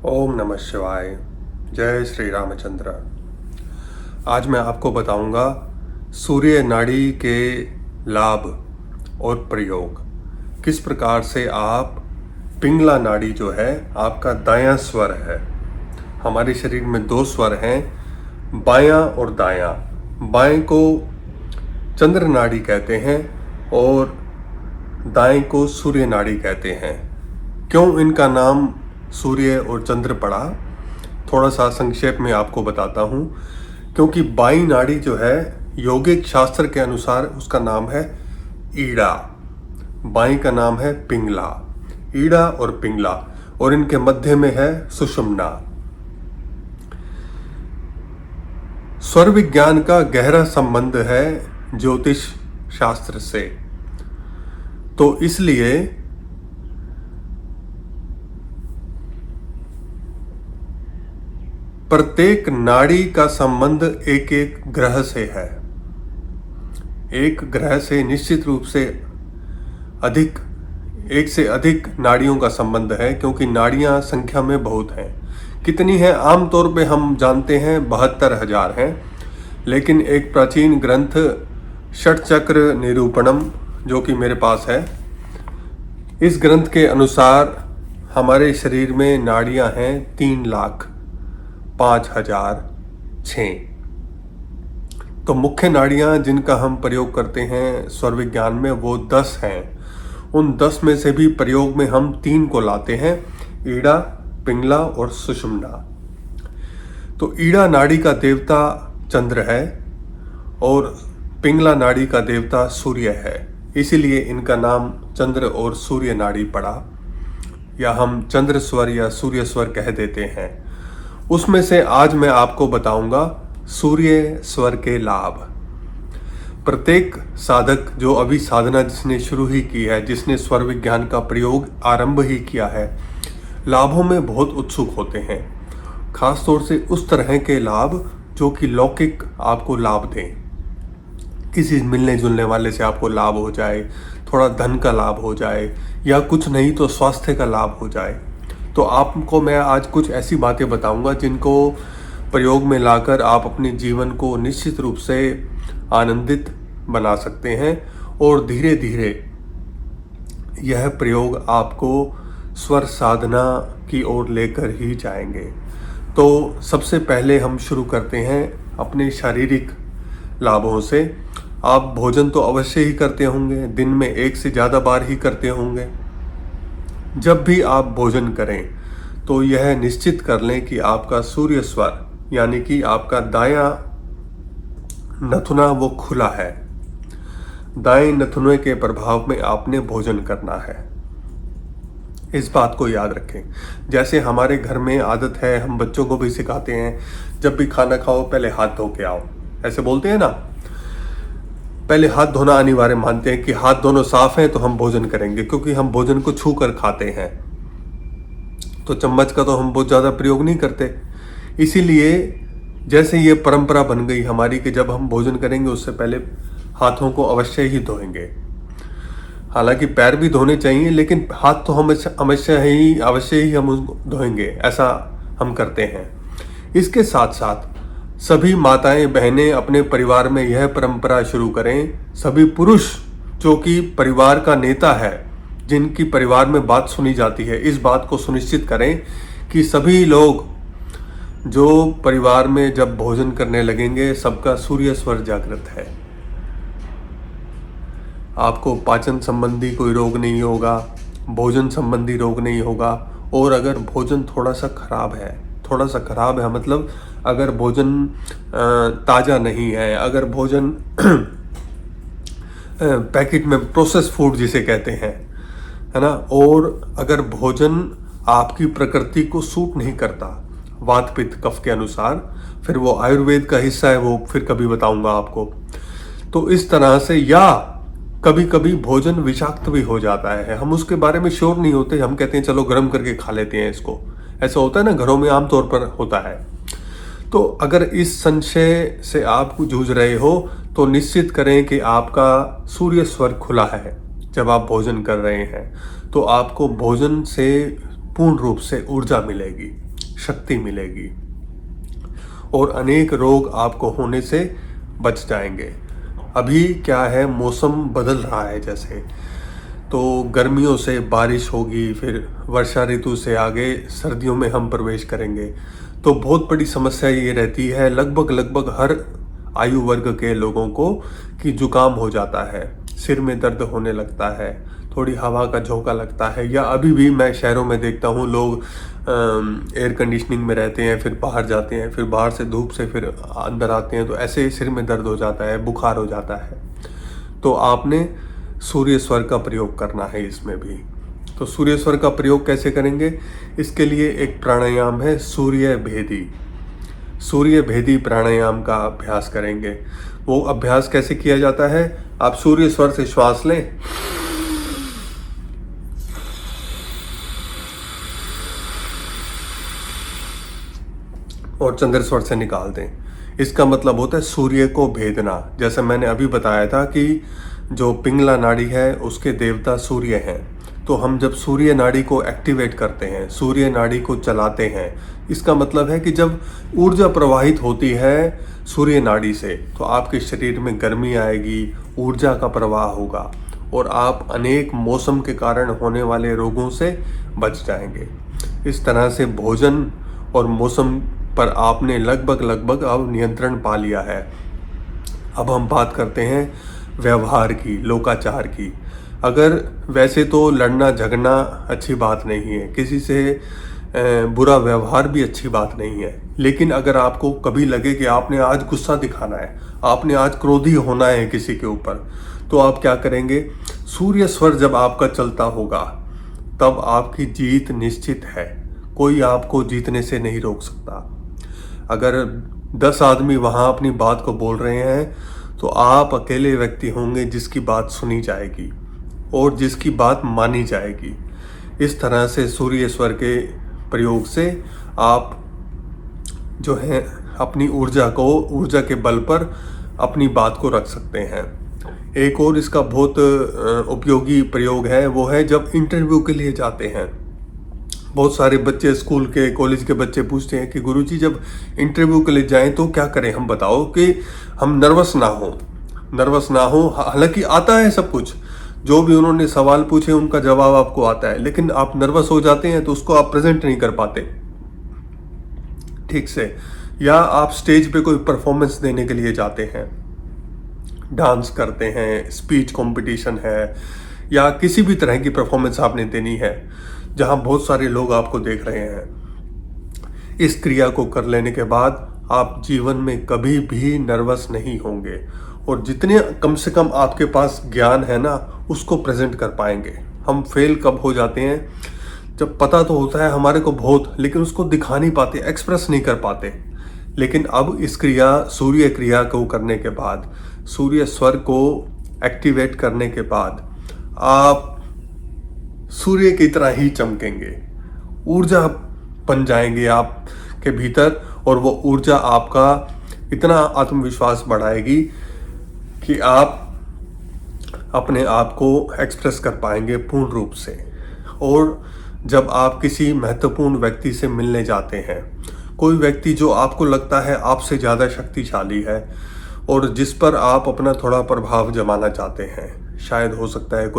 ओम नमः शिवाय। जय श्री रामचंद्र। आज मैं आपको बताऊंगा सूर्य नाड़ी के लाभ और प्रयोग। किस प्रकार से आप पिंगला नाड़ी जो है आपका दायां स्वर है। हमारे शरीर में दो स्वर हैं, बायां और दायां। बाएं को चंद्र नाड़ी कहते हैं और दाएं को सूर्य नाड़ी कहते हैं। क्यों इनका नाम सूर्य और चंद्र पड़ा, थोड़ा सा संक्षेप में आपको बताता हूँ। क्योंकि बाईं नाड़ी जो है योगिक शास्त्र के अनुसार उसका नाम है ईड़ा, बाईं का नाम है पिंगला। ईड़ा और पिंगला, और इनके मध्य में है सुषुम्ना। स्वर विज्ञान का गहरा संबंध है ज्योतिष शास्त्र से, तो इसलिए प्रत्येक नाड़ी का संबंध एक एक ग्रह से है। एक ग्रह से निश्चित रूप से एक से अधिक नाड़ियों का संबंध है, क्योंकि नाड़ियां संख्या में बहुत हैं। कितनी हैं आमतौर पे हम जानते हैं 72,000 हैं, लेकिन एक प्राचीन ग्रंथ षटचक्र निरूपणम जो कि मेरे पास है, इस ग्रंथ के अनुसार हमारे शरीर में नाड़ियां हैं 3,05,006। तो मुख्य नाड़ियां जिनका हम प्रयोग करते हैं स्वर विज्ञान में वो 10 हैं। उन 10 में से भी प्रयोग में हम 3 को लाते हैं, ईड़ा, पिंगला और सुषुम्ना। तो ईड़ा नाड़ी का देवता चंद्र है और पिंगला नाड़ी का देवता सूर्य है, इसीलिए इनका नाम चंद्र और सूर्य नाड़ी पड़ा, या हम चंद्र स्वर या सूर्य स्वर कह देते हैं। उसमें से आज मैं आपको बताऊंगा सूर्य स्वर के लाभ। प्रत्येक साधक जो अभी साधना जिसने शुरू ही की है, जिसने स्वर विज्ञान का प्रयोग आरंभ ही किया है, लाभों में बहुत उत्सुक होते हैं। खासतौर से उस तरह के लाभ जो कि लौकिक आपको लाभ दें। किसी मिलने जुलने वाले से आपको लाभ हो जाए, थोड़ा धन का लाभ हो जाए, या कुछ नहीं तो स्वास्थ्य का लाभ हो जाए। तो आपको मैं आज कुछ ऐसी बातें बताऊंगा जिनको प्रयोग में लाकर आप अपने जीवन को निश्चित रूप से आनंदित बना सकते हैं, और धीरे धीरे यह प्रयोग आपको स्वर साधना की ओर लेकर ही जाएंगे। तो सबसे पहले हम शुरू करते हैं अपने शारीरिक लाभों से। आप भोजन तो अवश्य ही करते होंगे, दिन में एक से ज़्यादा बार ही करते होंगे। जब भी आप भोजन करें तो यह निश्चित कर लें कि आपका सूर्य स्वर यानी कि आपका दायां नथुना वो खुला है। दाएं नथुने के प्रभाव में आपने भोजन करना है, इस बात को याद रखें। जैसे हमारे घर में आदत है, हम बच्चों को भी सिखाते हैं, जब भी खाना खाओ पहले हाथ धो के आओ, ऐसे बोलते हैं ना। पहले हाथ धोना अनिवार्य मानते हैं कि हाथ दोनों साफ हैं तो हम भोजन करेंगे, क्योंकि हम भोजन को छू कर खाते हैं। तो चम्मच का तो हम बहुत ज़्यादा प्रयोग नहीं करते। इसीलिए जैसे ये परंपरा बन गई हमारी कि जब हम भोजन करेंगे उससे पहले हाथों को अवश्य ही धोएंगे। हालांकि पैर भी धोने चाहिए, लेकिन हाथ तो हम अवश्य ही हम उसको धोएंगे, ऐसा हम करते हैं। इसके साथ साथ सभी माताएं बहनें अपने परिवार में यह परंपरा शुरू करें। सभी पुरुष जो कि परिवार का नेता है, जिनकी परिवार में बात सुनी जाती है, इस बात को सुनिश्चित करें कि सभी लोग जो परिवार में जब भोजन करने लगेंगे सबका सूर्य स्वर जागृत है। आपको पाचन संबंधी कोई रोग नहीं होगा, भोजन संबंधी रोग नहीं होगा। और अगर भोजन थोड़ा सा खराब है मतलब अगर भोजन ताज़ा नहीं है, अगर भोजन पैकेट में प्रोसेस फूड जिसे कहते हैं, है ना, और अगर भोजन आपकी प्रकृति को सूट नहीं करता वात पित्त कफ के अनुसार, फिर वो आयुर्वेद का हिस्सा है, वो फिर कभी बताऊंगा आपको। तो इस तरह से, या कभी कभी भोजन विषाक्त भी हो जाता है, हम उसके बारे में श्योर नहीं होते, हम कहते हैं चलो गर्म करके खा लेते हैं इसको। ऐसा होता है ना, घरों में आमतौर पर होता है। तो अगर इस संशय से आप जूझ रहे हो तो निश्चित करें कि आपका सूर्य स्वर खुला है। जब आप भोजन कर रहे हैं तो आपको भोजन से पूर्ण रूप से ऊर्जा मिलेगी। शक्ति मिलेगी और अनेक रोग आपको होने से बच जाएंगे। अभी क्या है, मौसम बदल रहा है, जैसे तो गर्मियों से बारिश होगी, फिर वर्षा ऋतु से आगे सर्दियों में हम प्रवेश करेंगे। तो बहुत बड़ी समस्या ये रहती है लगभग हर आयु वर्ग के लोगों को कि जुकाम हो जाता है, सिर में दर्द होने लगता है, थोड़ी हवा का झोंका लगता है, या अभी भी मैं शहरों में देखता हूँ लोग एयर कंडीशनिंग में रहते हैं, फिर बाहर जाते हैं, फिर बाहर से धूप से फिर अंदर आते हैं, तो ऐसे सिर में दर्द हो जाता है, बुखार हो जाता है। तो आपने सूर्य स्वर का प्रयोग करना है इसमें भी। तो सूर्य स्वर का प्रयोग कैसे करेंगे? इसके लिए एक प्राणायाम है सूर्य भेदी। सूर्य भेदी प्राणायाम का अभ्यास करेंगे। वो अभ्यास कैसे किया जाता है? आप सूर्य स्वर से श्वास लें और चंद्र स्वर से निकाल दें। इसका मतलब होता है सूर्य को भेदना। जैसे मैंने अभी बताया था कि जो पिंगला नाड़ी है उसके देवता सूर्य हैं। तो हम जब सूर्य नाड़ी को एक्टिवेट करते हैं, सूर्य नाड़ी को चलाते हैं, इसका मतलब है कि जब ऊर्जा प्रवाहित होती है सूर्य नाड़ी से तो आपके शरीर में गर्मी आएगी, ऊर्जा का प्रवाह होगा और आप अनेक मौसम के कारण होने वाले रोगों से बच जाएंगे। इस तरह से भोजन और मौसम पर आपने लगभग अब नियंत्रण पा लिया है। अब हम बात करते हैं व्यवहार की, लोकाचार की। अगर वैसे तो लड़ना झगड़ना अच्छी बात नहीं है, किसी से बुरा व्यवहार भी अच्छी बात नहीं है, लेकिन अगर आपको कभी लगे कि आपने आज गुस्सा दिखाना है, आपने आज क्रोधी होना है किसी के ऊपर, तो आप क्या करेंगे? सूर्य स्वर जब आपका चलता होगा तब आपकी जीत निश्चित है। कोई आपको जीतने से नहीं रोक सकता। अगर 10 आदमी वहाँ अपनी बात को बोल रहे हैं तो आप अकेले व्यक्ति होंगे जिसकी बात सुनी जाएगी और जिसकी बात मानी जाएगी। इस तरह से सूर्य स्वर के प्रयोग से आप जो है अपनी ऊर्जा के बल पर अपनी बात को रख सकते हैं। एक और इसका बहुत उपयोगी प्रयोग है, वो है जब इंटरव्यू के लिए जाते हैं। बहुत सारे बच्चे, स्कूल के, कॉलेज के बच्चे पूछते हैं कि गुरुजी जब इंटरव्यू के लिए जाएं तो क्या करें, हम बताओ कि हम नर्वस ना हो। हालांकि आता है सब कुछ, जो भी उन्होंने सवाल पूछे उनका जवाब आपको आता है, लेकिन आप नर्वस हो जाते हैं तो उसको आप प्रेजेंट नहीं कर पाते ठीक से। या आप स्टेज पे कोई परफॉर्मेंस देने के लिए जाते हैं, डांस करते हैं, स्पीच कंपटीशन है, या किसी भी तरह की परफॉर्मेंस आपने देनी है जहां बहुत सारे लोग आपको देख रहे हैं। इस क्रिया को कर लेने के बाद आप जीवन में कभी भी नर्वस नहीं होंगे और जितने कम से कम आपके पास ज्ञान है ना, उसको प्रेजेंट कर पाएंगे। हम फेल कब हो जाते हैं? जब पता तो होता है हमारे को बहुत, लेकिन उसको दिखा नहीं पाते, एक्सप्रेस नहीं कर पाते। लेकिन अब इस सूर्य क्रिया को करने के बाद, सूर्य स्वर को एक्टिवेट करने के बाद आप सूर्य की तरह ही चमकेंगे, ऊर्जा बन जाएंगे आपके भीतर, और वो ऊर्जा आपका इतना आत्मविश्वास बढ़ाएगी कि आप अपने आप को एक्सप्रेस कर पाएंगे पूर्ण रूप से। और जब आप किसी महत्वपूर्ण व्यक्ति से मिलने जाते हैं, कोई व्यक्ति जो आपको लगता है आपसे ज़्यादा शक्तिशाली है और जिस पर आप अपना थोड़ा प्रभाव जमाना चाहते हैं, शायद हो सकता है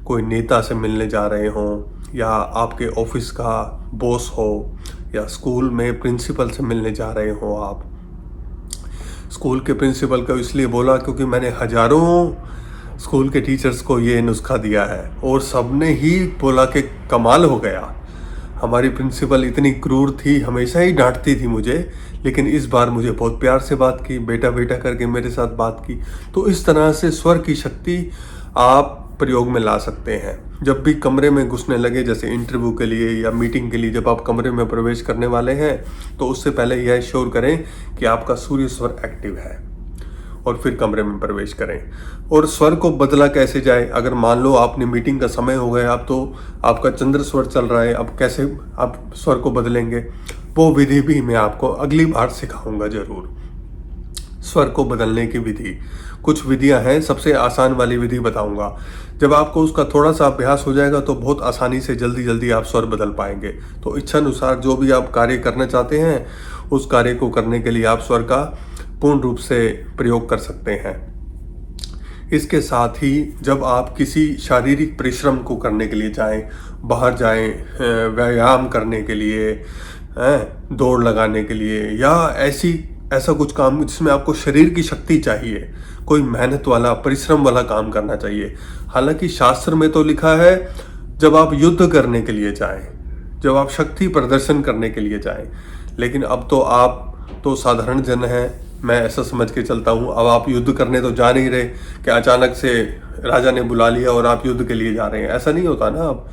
कोई नेता से मिलने जा रहे हों, या आपके ऑफिस का बॉस हो, या स्कूल में प्रिंसिपल से मिलने जा रहे हो आप। स्कूल के प्रिंसिपल को इसलिए बोला क्योंकि मैंने हजारों स्कूल के टीचर्स को ये नुस्खा दिया है और सबने ही बोला कि कमाल हो गया, हमारी प्रिंसिपल इतनी क्रूर थी, हमेशा ही डांटती थी मुझे, लेकिन इस बार मुझे बहुत प्यार से बात की, बेटा बेटा करके मेरे साथ बात की। तो इस तरह से स्वर की शक्ति आप प्रयोग में ला सकते हैं। जब भी कमरे में घुसने लगे, जैसे इंटरव्यू के लिए या मीटिंग के लिए जब आप कमरे में प्रवेश करने वाले हैं, तो उससे पहले यह श्योर करें कि आपका सूर्य स्वर एक्टिव है और फिर कमरे में प्रवेश करें। और स्वर को बदला कैसे जाए? अगर मान लो आपने मीटिंग का समय हो गया, अब तो आपका चंद्र स्वर चल रहा है, अब कैसे आप स्वर को बदलेंगे, वो विधि भी मैं आपको अगली बार सिखाऊंगा जरूर। स्वर को बदलने की विधि। कुछ विधियां हैं, सबसे आसान वाली विधि बताऊंगा। जब आपको उसका थोड़ा सा अभ्यास हो जाएगा तो बहुत आसानी से जल्दी जल्दी आप स्वर बदल पाएंगे। तो इच्छा अनुसार जो भी आप कार्य करना चाहते हैं उस कार्य को करने के लिए आप स्वर का पूर्ण रूप से प्रयोग कर सकते हैं। इसके साथ ही जब आप किसी शारीरिक परिश्रम को करने के लिए जाएं, बाहर जाएं, व्यायाम करने के लिए, दौड़ लगाने के लिए, या ऐसा कुछ काम जिसमें आपको शरीर की शक्ति चाहिए, कोई मेहनत वाला परिश्रम वाला काम करना चाहिए। हालांकि शास्त्र में तो लिखा है जब आप युद्ध करने के लिए जाएं, जब आप शक्ति प्रदर्शन करने के लिए जाएं, लेकिन अब तो आप तो साधारण जन हैं, मैं ऐसा समझ के चलता हूँ। अब आप युद्ध करने तो जा नहीं रहे कि अचानक से राजा ने बुला लिया और आप युद्ध के लिए जा रहे हैं, ऐसा नहीं होता ना। अब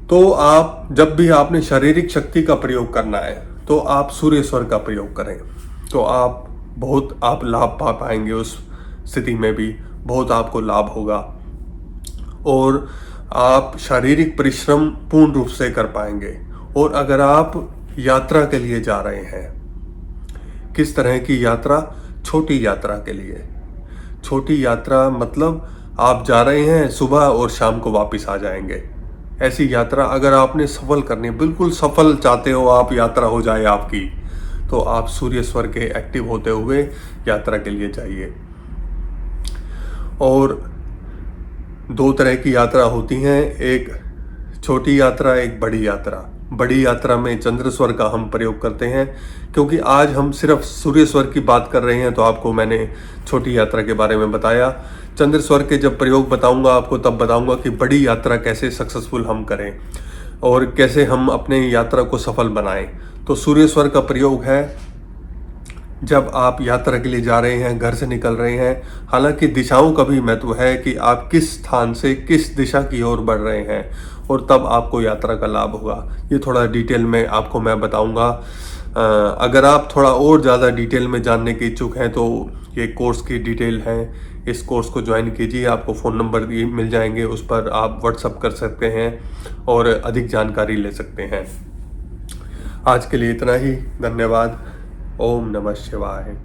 तो आप जब भी आपने शारीरिक शक्ति का प्रयोग करना है तो आप सूर्य स्वर का प्रयोग करें, तो आप लाभ पा पाएंगे। उस स्थिति में भी बहुत आपको लाभ होगा और आप शारीरिक परिश्रम पूर्ण रूप से कर पाएंगे। और अगर आप यात्रा के लिए जा रहे हैं, किस तरह की यात्रा? छोटी यात्रा के लिए। छोटी यात्रा मतलब आप जा रहे हैं सुबह और शाम को वापस आ जाएंगे। ऐसी यात्रा अगर आपने सफल करनी, बिल्कुल सफल चाहते हो आप यात्रा हो जाए आपकी, तो आप सूर्य स्वर के एक्टिव होते हुए यात्रा के लिए जाइए। और दो तरह की यात्रा होती हैं, एक छोटी यात्रा, एक बड़ी यात्रा। बड़ी यात्रा में चंद्र स्वर का हम प्रयोग करते हैं। क्योंकि आज हम सिर्फ सूर्य स्वर की बात कर रहे हैं तो आपको मैंने छोटी यात्रा के बारे में बताया। चंद्र स्वर के जब प्रयोग बताऊंगा आपको तब बताऊंगा कि बड़ी यात्रा कैसे सक्सेसफुल हम करें और कैसे हम अपने यात्रा को सफल बनाएं। तो सूर्य स्वर का प्रयोग है जब आप यात्रा के लिए जा रहे हैं, घर से निकल रहे हैं। हालांकि दिशाओं का भी महत्व है कि आप किस स्थान से किस दिशा की ओर बढ़ रहे हैं, और तब आपको यात्रा का लाभ होगा। ये थोड़ा डिटेल में आपको मैं बताऊंगा। अगर आप थोड़ा और ज़्यादा डिटेल में जानने के इच्छुक हैं तो ये कोर्स की डिटेल है, इस कोर्स को ज्वाइन कीजिए। आपको फ़ोन नंबर भी मिल जाएंगे, उस पर आप व्हाट्सअप कर सकते हैं और अधिक जानकारी ले सकते हैं। आज के लिए इतना ही, धन्यवाद। ओम नमः शिवाय।